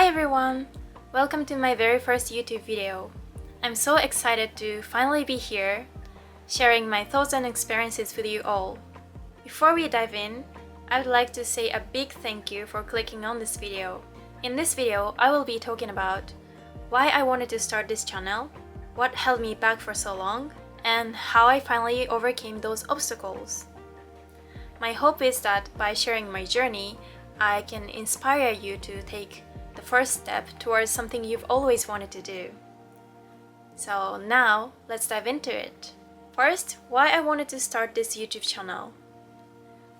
Hi everyone! Welcome to my very first YouTube video. I'm so excited to finally be here, sharing my thoughts and experiences with you all. Before we dive in, I would like to say a big thank you for clicking on this video. In this video, I will be talking about why I wanted to start this channel, what held me back for so long, and how I finally overcame those obstacles. My hope is that by sharing my journey, I can inspire you to take the first step towards something you've always wanted to do. So now, let's dive into it. First, why I wanted to start this YouTube channel.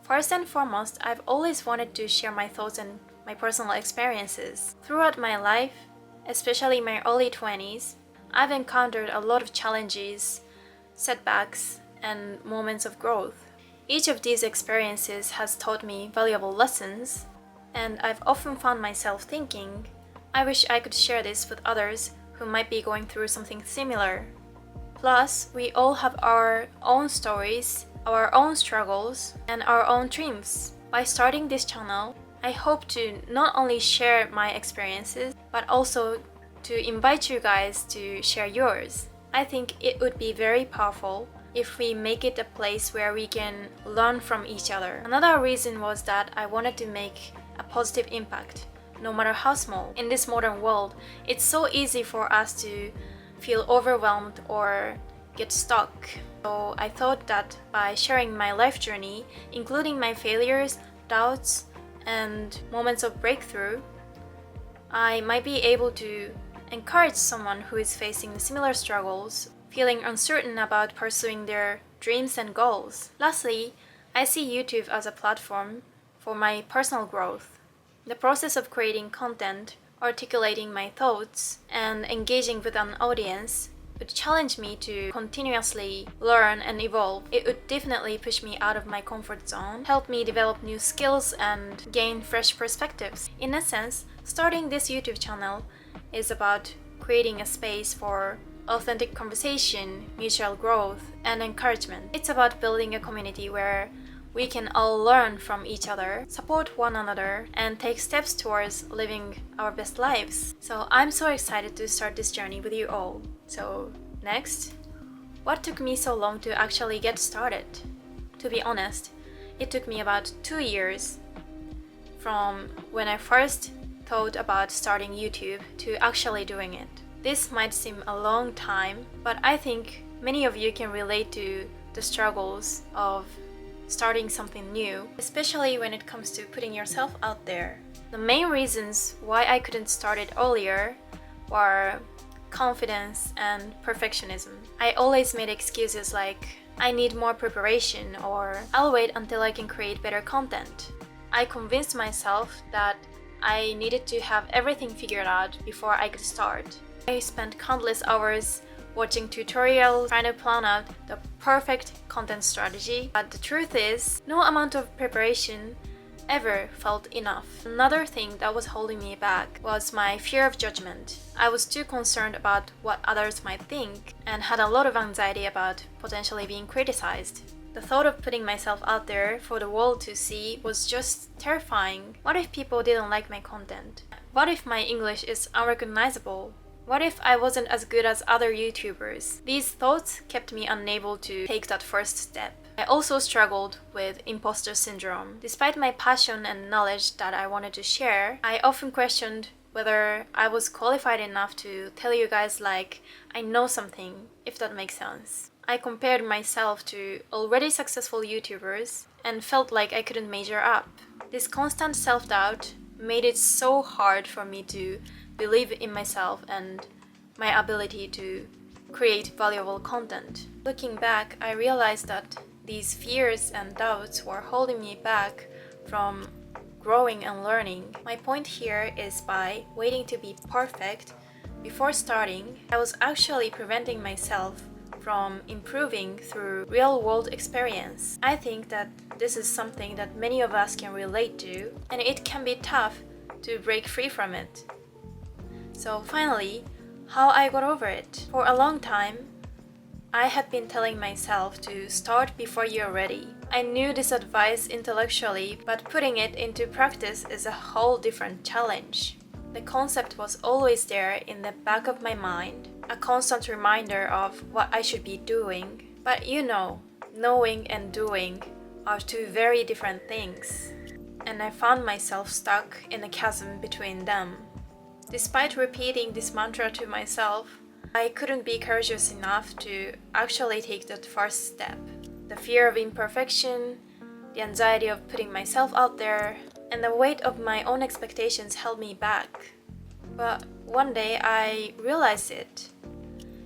First and foremost, I've always wanted to share my thoughts and my personal experiences. Throughout my life, especially my early 20s, I've encountered a lot of challenges, setbacks, and moments of growth. Each of these experiences has taught me valuable lessons, and I've often found myself thinking, I wish I could share this with others who might be going through something similar. Plus, we all have our own stories, our own struggles, and our own dreams. By starting this channel, I hope to not only share my experiences, but also to invite you guys to share yours. I think it would be very powerful if we make it a place where we can learn from each other. Another reason was that I wanted to make a positive impact, no matter how small. In this modern world, it's so easy for us to feel overwhelmed or get stuck. So I thought that by sharing my life journey, including my failures, doubts, and moments of breakthrough, I might be able to encourage someone who is facing similar struggles, feeling uncertain about pursuing their dreams and goals. Lastly, I see YouTube as a platform for my personal growth. The process of creating content, articulating my thoughts, and engaging with an audience would challenge me to continuously learn and evolve. It would definitely push me out of my comfort zone, help me develop new skills, and gain fresh perspectives. In essence, starting this YouTube channel is about creating a space for authentic conversation, mutual growth, and encouragement. It's about building a community where we can all learn from each other, support one another, and take steps towards living our best lives. So I'm so excited to start this journey with you all. So next, what took me so long to actually get started? To be honest, it took me about 2 years from when I first thought about starting YouTube to actually doing it. This might seem a long time, but I think many of you can relate to the struggles of starting something new, especially when it comes to putting yourself out there. The main reasons why I couldn't start it earlier were confidence and perfectionism. I always made excuses like, I need more preparation, or I'll wait until I can create better content. I convinced myself that I needed to have everything figured out before I could start. I spent countless hours watching tutorials, trying to plan out the perfect content strategy. But the truth is, no amount of preparation ever felt enough. Another thing that was holding me back was my fear of judgment. I was too concerned about what others might think and had a lot of anxiety about potentially being criticized. The thought of putting myself out there for the world to see was just terrifying. What if people didn't like my content? What if my English is unrecognizable? What if I wasn't as good as other YouTubers? These thoughts kept me unable to take that first step. I also struggled with imposter syndrome. Despite my passion and knowledge that I wanted to share, I often questioned whether I was qualified enough to tell you guys like I know something, if that makes sense. I compared myself to already successful YouTubers and felt like I couldn't measure up. This constant self-doubt made it so hard for me to believe in myself and my ability to create valuable content. Looking back, I realized that these fears and doubts were holding me back from growing and learning. My point here is by waiting to be perfect before starting, I was actually preventing myself from improving through real-world experience. I think that this is something that many of us can relate to, and it can be tough to break free from it. So finally, how I got over it. For a long time, I had been telling myself to start before you're ready. I knew this advice intellectually, but putting it into practice is a whole different challenge. The concept was always there in the back of my mind, a constant reminder of what I should be doing. But knowing and doing are two very different things. And I found myself stuck in a chasm between them. Despite repeating this mantra to myself, I couldn't be courageous enough to actually take that first step. The fear of imperfection, the anxiety of putting myself out there, and the weight of my own expectations held me back. But one day I realized it.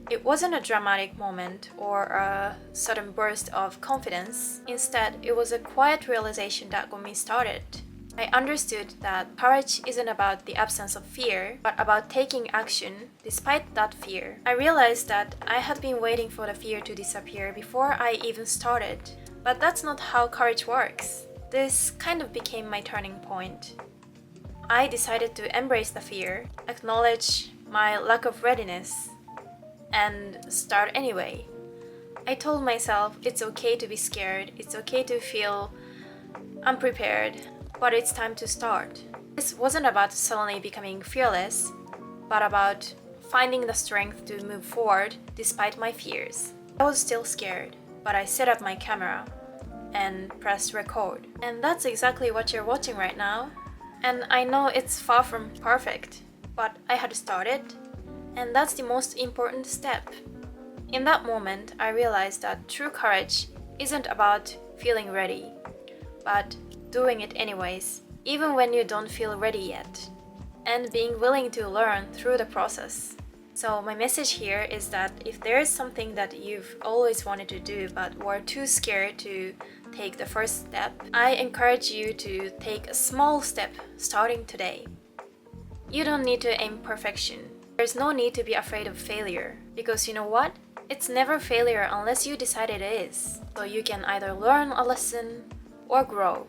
It wasn't a dramatic moment or a sudden burst of confidence. Instead, it was a quiet realization that got me started. I understood that courage isn't about the absence of fear, but about taking action despite that fear. I realized that I had been waiting for the fear to disappear before I even started. But that's not how courage works. This kind of became my turning point. I decided to embrace the fear, acknowledge my lack of readiness, and start anyway. I told myself it's okay to be scared, it's okay to feel unprepared, but it's time to start. This wasn't about suddenly becoming fearless, but about finding the strength to move forward despite my fears. I was still scared, but I set up my camera and pressed record. And that's exactly what you're watching right now. And I know it's far from perfect, but I had started, and that's the most important step. In that moment, I realized that true courage isn't about feeling ready, but doing it anyways, even when you don't feel ready yet, and being willing to learn through the process. So my message here is that if there is something that you've always wanted to do but were too scared to take the first step, I encourage you to take a small step starting today. You don't need to aim perfection. There's no need to be afraid of failure, because you know what? It's never failure unless you decide it is. So you can either learn a lesson or grow.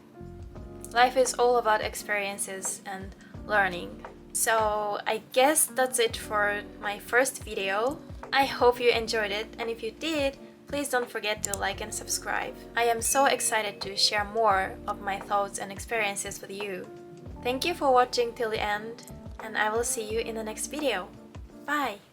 Life is all about experiences and learning. So I guess that's it for my first video. I hope you enjoyed it, and if you did, please don't forget to like and subscribe. I am so excited to share more of my thoughts and experiences with you. Thank you for watching till the end, and I will see you in the next video. Bye!